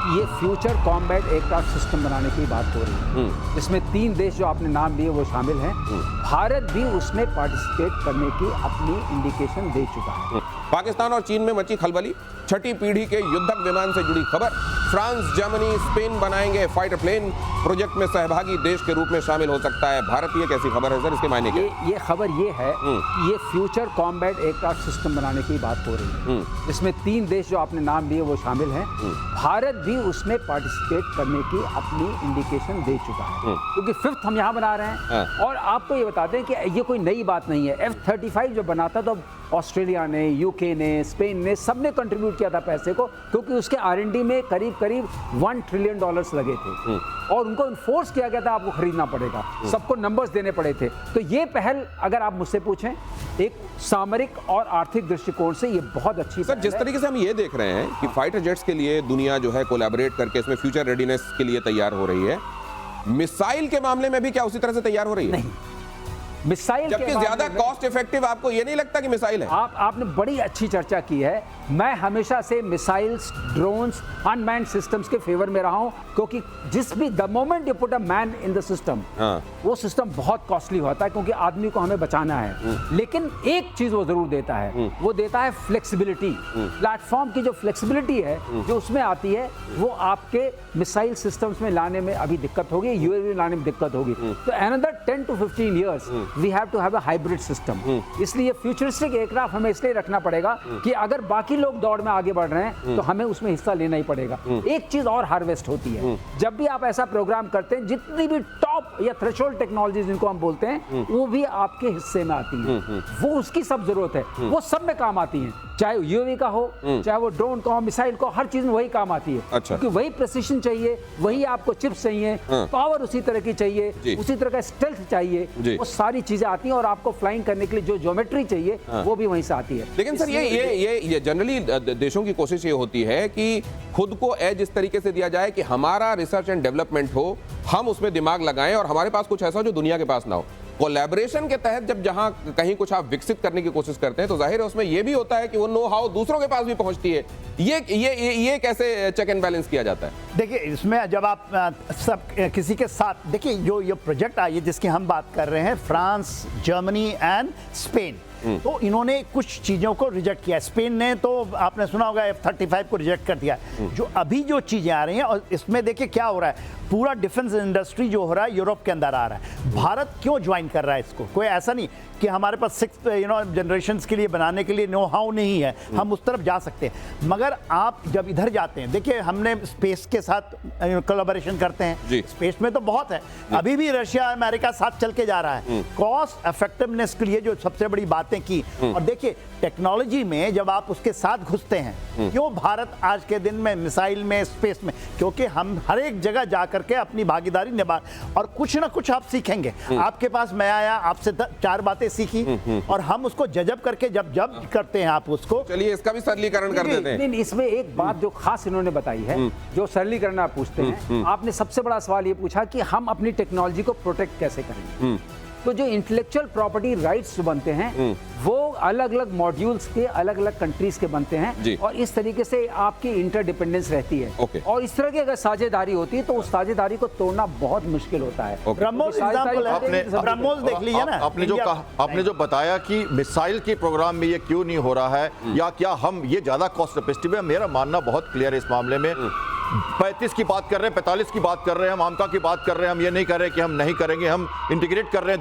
ये future combat aircraft system बनाने की बात हो रही है, जिसमें 3 देश जो आपने नाम लिए वो शामिल हैं। भारत भी उसमें पार्टिसिपेट करने की अपनी इंडिकेशन दे चुका है। पाकिस्तान और चीन में मची खलबली, छठी पीढ़ी के युद्धक विमान से जुड़ी खबर। फ्रांस, जर्मनी, स्पेन बनाएंगे फाइटर प्लेन, प्रोजेक्ट में सहभागी देश के रूप में शामिल हो सकता है भारत। ये कैसी खबर है सर, इसके मायने क्या? ये खबर ये है कि ये फ्यूचर कॉम्बैट एयरक्राफ्ट सिस्टम बनाने की बात हो रही है, जिसमें 3 देश जो आपने नाम लिए वो शामिल हैं। भारत भी उसमें पार्टिसिपेट करने की अपनी इंडिकेशन दे चुका है, क्योंकि 5th हम यहाँ बना रहे हैं। और आपको ये बताते हैं कि ये कोई नई बात नहीं है। F-35 जो बना था तो ऑस्ट्रेलिया ने, यूके ने, स्पेन ने, सब ने कंट्रीब्यूट किया था पैसे को, क्योंकि उसके R&D में करीब $1 ट्रिलियन लगे थे और उनको इन्फोर्स किया गया था आपको खरीदना पड़ेगा, सबको नंबर्स देने पड़े थे। तो ये पहल अगर आप मुझसे पूछें एक सामरिक और आर्थिक दृष्टिकोण से ये बहुत अच्छी सर, जिस तरीके से हम ये देख रहे हैं कि फाइटर जेट्स के लिए दुनिया जो है कोलैबोरेट करके इसमें फ्यूचर रेडीनेस के लिए तैयार हो रही है, मिसाइल के मामले में भी क्या उसी तरह से तैयार हो रही है? नहीं, मिसाइल जबकि ज्यादा कॉस्ट इफेक्टिव आपको ये नहीं लगता कि मिसाइल है? आपने बड़ी अच्छी चर्चा की है। मैं हमेशा से मिसाइल्स, ड्रोन्स, अनमैन्ड सिस्टम्स के फेवर में रहा हूं, क्योंकि the moment you put a man in the system, वो सिस्टम बहुत कॉस्टली होता है, क्योंकि आदमी को हमें बचाना है। लेकिन एक चीज वो जरूर देता है, वो देता है फ्लेक्सिबिलिटी। प्लेटफॉर्म की जो फ्लेक्सिबिलिटी है जो उसमें आती है, वो आपके मिसाइल सिस्टम्स में लाने में अभी दिक्कत होगी, यूएवी लाने में दिक्कत होगी। तो another 10 to 15 years we have to have a hybrid system. इसलिए फ्यूचरिस्टिक एयरक्राफ्ट हमें इसलिए रखना पड़ेगा कि अगर बाकी लोग दौड़ में आगे बढ़ रहे हैं तो हमें उसमें हिस्सा लेना ही पड़ेगा। एक चीज और हार्वेस्ट होती है, जब भी आप ऐसा प्रोग्राम करते हैं, जितनी भी टॉप या थ्रेशोल्ड टेक्नोलॉजीज जिनको हम बोलते हैं, वो भी आपके हिस्से में आती है। वो उसकी सब जरूरत है, वो सब में काम आती है, चाहे यूएवी का हो, चाहे वो ड्रोन का हो, मिसाइल का, हर चीज में वही काम आती है। अच्छा। क्योंकि वही प्रिसिशन चाहिए, वही आपको चिप्स चाहिए, पावर उसी तरह की चाहिए, उसी तरह का स्टेल्थ चाहिए, वो सारी चीजें आती हैं और आपको फ्लाइंग करने के लिए जो ज्योमेट्री चाहिए वो भी वहीं से आती है। लेकिन सर ये जनरली देशों की कोशिश ये होती है कि खुद को एज इस तरीके से दिया जाए कि हमारा रिसर्च एंड डेवलपमेंट हो, हम उसमें दिमाग लगाएं और हमारे पास कुछ ऐसा हो जो दुनिया के पास ना हो। कोलैबोरेशन के तहत जब जहां कहीं कुछ आप विकसित करने की कोशिश करते हैं तो जाहिर है उसमें यह भी होता है कि वो नो हाउ दूसरों के पास भी पहुंचती है। ये कैसे चेक एंड बैलेंस किया जाता है? देखिए, इसमें जब आप सब किसी के साथ देखिए, जो ये प्रोजेक्ट आई है जिसकी हम बात कर रहे हैं, फ्रांस, जर्मनी एंड स्पेन, तो इन्होंने कुछ चीज़ों को रिजेक्ट किया। स्पेन ने तो आपने सुना होगा F-35 को रिजेक्ट कर दिया। जो अभी जो चीज़ें आ रही हैं, और इसमें देखिए क्या हो रहा है, पूरा डिफेंस इंडस्ट्री जो हो रहा है यूरोप के अंदर आ रहा है। भारत क्यों ज्वाइन कर रहा है इसको? कोई ऐसा नहीं कि हमारे पास 6 जनरेशंस के लिए बनाने के लिए नो हाउ नहीं है, हम उस तरफ जा सकते हैं। मगर आप जब इधर जाते हैं, देखिए हमने स्पेस के साथ कोलैबोरेशन करते हैं, स्पेस में तो बहुत है, अभी भी रशिया अमेरिका साथ चल के जा रहा है। कॉस्ट इफेक्टिवनेस के लिए जो सबसे बड़ी बातें की, और देखिए टेक्नोलॉजी में जब आप उसके साथ घुसते हैं, क्यों भारत आज के दिन में मिसाइल में, स्पेस में, क्योंकि हम हर एक जगह जा करके अपनी भागीदारी निभा, और कुछ ना कुछ आप सीखेंगे। आपके पास मैं आया, आपसे 4 बातें सीखी, और हम उसको जजब करके जब करते हैं आप उसको। चलिए इसका भी सरलीकरण कर देते हैं। नहीं, इसमें एक बात जो खास इन्होंने बताई है, जो सरलीकरण आप पूछते हैं, आपने सबसे बड़ा सवाल ये पूछा कि हम अपनी टेक्नोलॉजी को प्रोटेक्ट कैसे करेंगे। तो जो इंटेलेक्चुअल प्रॉपर्टी राइट्स बनते हैं वो अलग अलग मॉड्यूल्स के अलग अलग कंट्रीज के बनते हैं, और इस तरीके से आपकी इंटरडिपेंडेंस रहती है। और इस तरह की अगर साझेदारी होती है तो उस साझेदारी को तोड़ना बहुत मुश्किल होता है। ब्रह्मोस देख लीजिए ना, आपने जो बताया कि मिसाइल के प्रोग्राम में ये क्यों नहीं हो रहा है, या क्या हम ये ज्यादा कॉस्ट इफेक्टिव है, मेरा मानना बहुत क्लियर है इस मामले में। 35 की बात कर रहे हैं, 45 की बात कर रहे हैं, हम आमका की बात कर रहे हैं, हम ये नहीं कर रहे कि हम नहीं करेंगे, हम इंटीग्रेट कर रहे हैं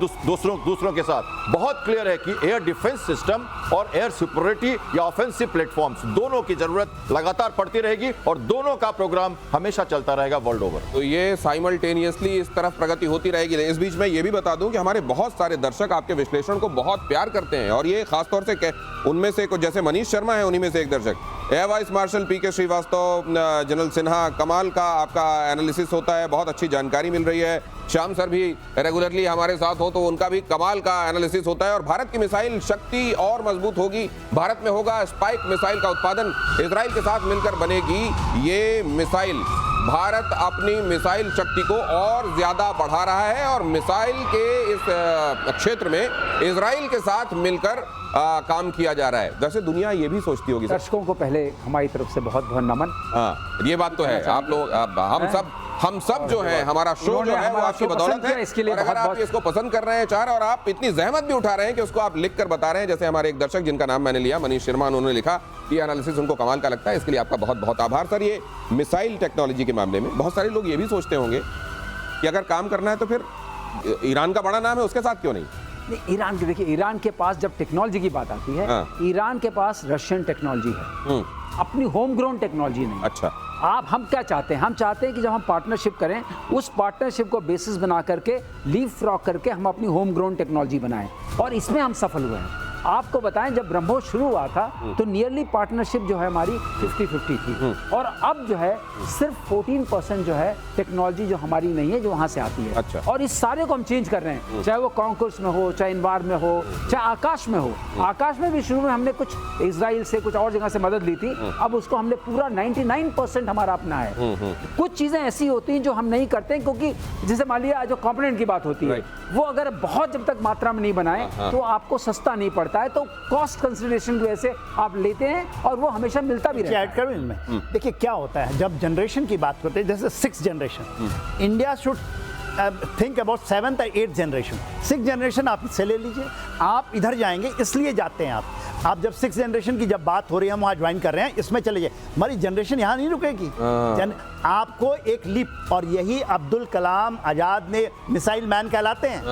दूसरों के साथ। बहुत क्लियर है कि एयर डिफेंस सिस्टम और एयर सुपरियरिटी या ऑफेंसिव प्लेटफॉर्म्स दोनों की जरूरत लगातार पड़ती रहेगी, और दोनों का प्रोग्राम हमेशा चलता रहेगा वर्ल्ड ओवर। तो ये साइमल्टेनियसली इस तरफ प्रगति होती रहेगी। इस बीच में ये भी बता दूं कि हमारे बहुत सारे दर्शक आपके विश्लेषण को बहुत प्यार करते हैं, और ये खासतौर से उनमें से कुछ जैसे मनीष शर्मा है, उन्हीं में से एक दर्शक एयर वाइस मार्शल पीके श्रीवास्तव, जनरल सिन्हा, कमाल का आपका एनालिसिस होता है, बहुत अच्छी जानकारी मिल रही है। श्याम सर भी रेगुलरली हमारे साथ हो तो उनका भी कमाल का एनालिसिस होता है। और भारत की मिसाइल शक्ति और मजबूत होगी, भारत में होगा स्पाइक मिसाइल का उत्पादन, इजराइल के साथ मिलकर बनेगी ये मिसाइल। भारत अपनी मिसाइल शक्ति को और ज्यादा बढ़ा रहा है और मिसाइल के इस क्षेत्र में इजराइल के साथ मिलकर काम किया जा रहा है। वैसे दुनिया ये भी सोचती होगी सर। दर्शकों को पहले हमारी तरफ से बहुत बहुत नमन। हाँ, ये बात तो है। आप लोग हम सब जो है, हमारा शो जो है वो आपकी बदौलत है। इसके लिए और अगर आप इसको पसंद कर रहे हैं चार, और आप इतनी जहमत भी उठा रहे हैं कि उसको आप लिख कर बता रहे हैं, जैसे हमारे एक दर्शक जिनका नाम मैंने लिया, मनीष शर्मा, उन्होंने लिखा ये एनालिसिस उनको कमाल का लगता है, इसके लिए आपका बहुत बहुत आभार सर। ये मिसाइल टेक्नोलॉजी के मामले में बहुत सारे लोग ये भी सोचते होंगे कि अगर काम करना है तो फिर ईरान का बड़ा नाम है, उसके साथ क्यों नहीं? ईरान की देखिए, ईरान के पास जब टेक्नोलॉजी की बात आती है, ईरान के पास रशियन टेक्नोलॉजी है, अपनी होम ग्रोन टेक्नोलॉजी नहीं। अच्छा, हम क्या चाहते हैं? हम चाहते हैं कि जब हम पार्टनरशिप करें, उस पार्टनरशिप को बेसिस बना करके लीव फ्रॉक करके हम अपनी होम ग्रोन टेक्नोलॉजी बनाएं, और इसमें हम सफल हुए हैं। आपको बताएं, जब ब्रह्मोस शुरू हुआ था तो नियरली पार्टनरशिप जो है हमारी 50-50 थी, और अब जो है सिर्फ 14% जो है टेक्नोलॉजी जो हमारी नहीं है, जो वहां से आती है। अच्छा। और इस सारे को हम चेंज कर रहे हैं, चाहे वो कॉन्कोर्स में हो, चाहे इनवार में हो, चाहे आकाश में हो। आकाश में भी शुरू में हमने कुछ इजराइल से, कुछ और जगह से मदद ली थी, अब उसको हमने पूरा 99% हमारा अपना है। कुछ चीजें ऐसी होती हैं जो हम नहीं करते हैं, क्योंकि जैसे मान लिया जो कंपोनेंट की बात होती है, वो अगर बहुत जब तक मात्रा में नहीं बनाए तो आपको सस्ता नहीं पड़ता है, तो कॉस्ट कंसिडरेशन की वजह से आप लेते हैं और वो हमेशा मिलता भी रहता है। ऐड करूं इनमें, देखिए क्या होता है जब जनरेशन की बात करते हैं, जैसे 6th generation, India should think about 7th और 8th जनरेशन। 6th जनरेशन आप इससे ले लीजिए, आप इधर जाएंगे, इसलिए जाते हैं आप जब 6th जनरेशन की जब बात हो रही है, हम वहाँ ज्वाइन कर रहे हैं, इसमें चले जाइए, हमारी जनरेशन यहाँ नहीं रुकेगी। आपको एक लीप, और यही अब्दुल कलाम आजाद ने मिसाइल मैन कहलाते हैं।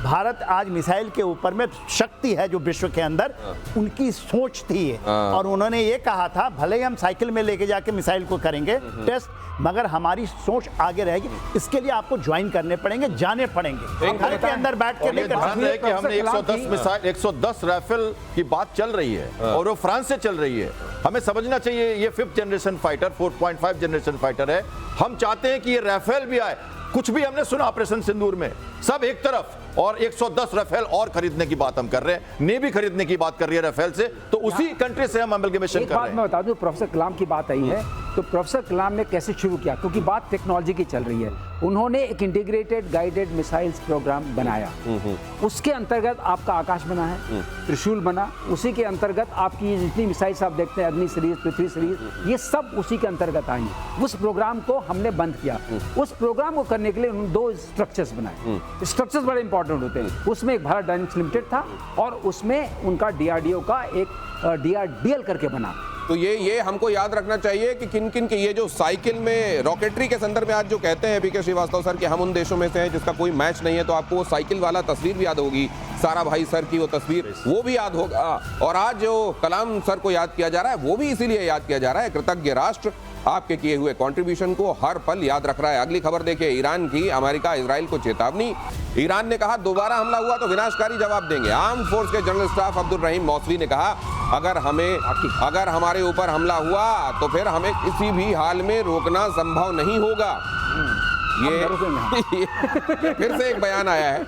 भारत आज मिसाइल के ऊपर में शक्ति है जो विश्व के अंदर, उनकी सोच थी, और उन्होंने ये कहा था भले ही हम साइकिल में लेके जाके मिसाइल को करेंगे टेस्ट, मगर हमारी सोच आगे रहेगी। इसके लिए आपको ज्वाइन करने पड़ेंगे, जाने पड़ेंगे, घर के अंदर बैठ के नहीं कर सकते। कि हमने 110 मिसाइल, 110 राइफल की बात चल रही है, और वो फ्रांस से चल रही है। हमें समझना चाहिए ये 5th generation fighter, 4.5 generation fighter है। हम चाहते हैं कि ये राफेल भी आए। कुछ भी हमने सुना ऑपरेशन सिंदूर में, सब एक तरफ, और 110 राफेल और खरीदने की बात हम कर रहे हैं, नेवी खरीदने की बात कर रही है राफेल से, तो उसी कंट्री से हम अमलगमेशन कर रहे हैं। मैं बता दूं, प्रोफेसर कलाम की बात आई है, तो प्रोफेसर कलाम ने कैसे शुरू किया, क्योंकि बात टेक्नोलॉजी की चल रही है। उन्होंने एक इंटीग्रेटेड गाइडेड मिसाइल्स प्रोग्राम बनाया, उसके अंतर्गत आपका आकाश बना है, त्रिशूल बना, उसी के अंतर्गत आपकी जितनी मिसाइल्स आप देखते हैं, अग्नि सीरीज, पृथ्वी सीरीज, ये सब उसी के अंतर्गत आई। उस प्रोग्राम को हमने बंद किया। उस प्रोग्राम को करने के लिए उन्होंने 2 स्ट्रक्चर्स बनाए। स्ट्रक्चर्स बड़े इंपॉर्टेंट होते हैं। उसमें एक भारत डायनेमिक्स लिमिटेड था, और उसमें उनका DRDO का एक DRDL करके बना। तो ये हमको याद रखना चाहिए कि किन किन के ये जो साइकिल में रॉकेटरी के संदर्भ में आज जो कहते हैं पीके श्रीवास्तव सर कि हम उन देशों में से हैं जिसका कोई मैच नहीं है, तो आपको वो साइकिल वाला तस्वीर भी याद होगी, सारा भाई सर की वो तस्वीर, वो भी याद होगा। और आज जो कलाम सर को याद किया जा रहा है, वो भी इसीलिए याद किया जा रहा है। कृतज्ञ राष्ट्र आपके किए हुए कंट्रीब्यूशन को हर पल याद रख रहा है। अगली खबर देखिए, ईरान की, अमेरिका इजराइल को चेतावनी। ईरान ने कहा दोबारा हमला हुआ तो विनाशकारी जवाब देंगे। आर्म फोर्स के जनरल स्टाफ अब्दुल रहीम मौसवी ने कहा अगर हमारे ऊपर हमला हुआ तो फिर हमें किसी भी हाल में रोकना संभव नहीं होगा। ये फिर से एक बयान आया है,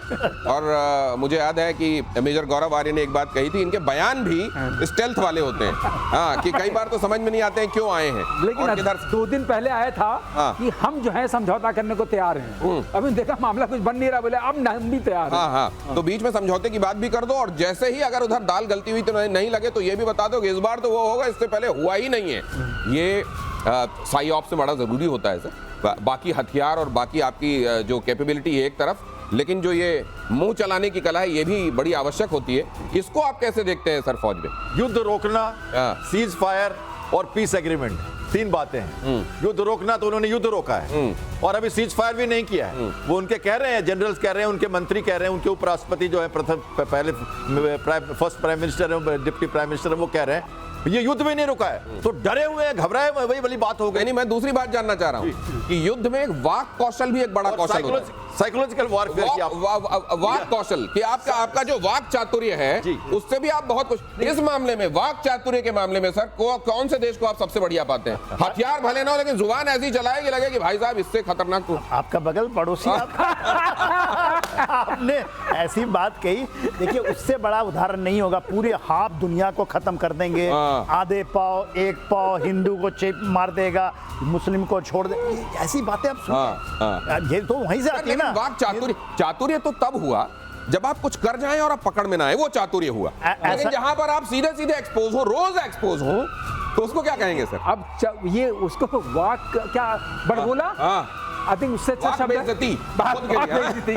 और मुझे याद है कि मेजर गौरव आर्य ने एक बात कही थी, इनके बयान भी स्टेल्थ वाले होते हैं। हाँ, कि कई बार तो समझ में नहीं आते हैं क्यों आए हैं। लेकिन 2 दिन पहले आया था कि हम जो है समझौता करने को तैयार हैं। अभी देखा मामला कुछ बन नहीं रहा, बोले अब हम भी तैयार हैं। हाँ, तो बीच में समझौते की बात भी कर दो, और जैसे ही अगर उधर दाल गलती हुई तो नहीं लगे तो ये भी बता दो कि इस बार तो वो होगा, इससे पहले हुआ ही नहीं है। ये साइऑप से बड़ा जरूरी होता है सर। बाकी हथियार और बाकी आपकी जो कैपेबिलिटी है एक तरफ, लेकिन जो ये मुंह चलाने की कला है ये भी बड़ी आवश्यक होती है। इसको आप कैसे देखते हैं सर फौज में? युद्ध रोकना, सीज फायर और पीस एग्रीमेंट, 3 बातें हैं। युद्ध रोकना तो उन्होंने युद्ध रोका है, और अभी सीज फायर भी नहीं किया है। वो उनके कह रहे हैं, जनरल्स कह रहे हैं, उनके मंत्री कह रहे हैं, उनके उपराष्ट्रपति जो है फर्स्ट प्राइम मिनिस्टर है, डिप्टी प्राइम मिनिस्टर है, वो कह रहे हैं ये युद्ध में नहीं रुका है, तो डरे हुए हैं, घबराए हुए, वही वाली बात हो गई। नहीं, मैं दूसरी बात जानना चाह रहा हूँ कि युद्ध में एक वाक कौशल भी एक बड़ा कौशल होता है। साइकोलॉजिकल वॉरफेयर की वाक कौशल कि आपका जो वाक चातुर्य है उससे भी आप बहुत कुछ। इस मामले में वाक चातुर्य के मामले में सर कौन से देश को आप सबसे बढ़िया पाते हैं? हथियार भले ना हो, लेकिन जुबान ऐसी चलाए कि लगे कि भाई साहब इससे खतरनाक तो आपका बगल पड़ोसी आपने ऐसी बात कही। देखिए, उससे बड़ा उदाहरण नहीं होगा। पूरे हाफ दुनिया को खत्म कर देंगे, आधे पाव, एक पाव हिंदू को चेप मार देगा, मुस्लिम को छोड़ दे, ऐसी बातें आप सुनिए। ये तो वहीं से आती है ना। वाक चातुर्य तो तब हुआ जब आप कुछ कर जाएं और आप पकड़ में ना आए, वो चातुर्य हुआ। लेकिन जहां पर आप सीधे सीधे एक्सपोज हो, रोज एक्सपोज हो, तो उसको क्या कहेंगे सर? अब ये उसको वाक क्या बड़बोला, हाँ, आई थिंक उससे अच्छा वाक शब्द है बेइज्जती। वाक बेइज्जती।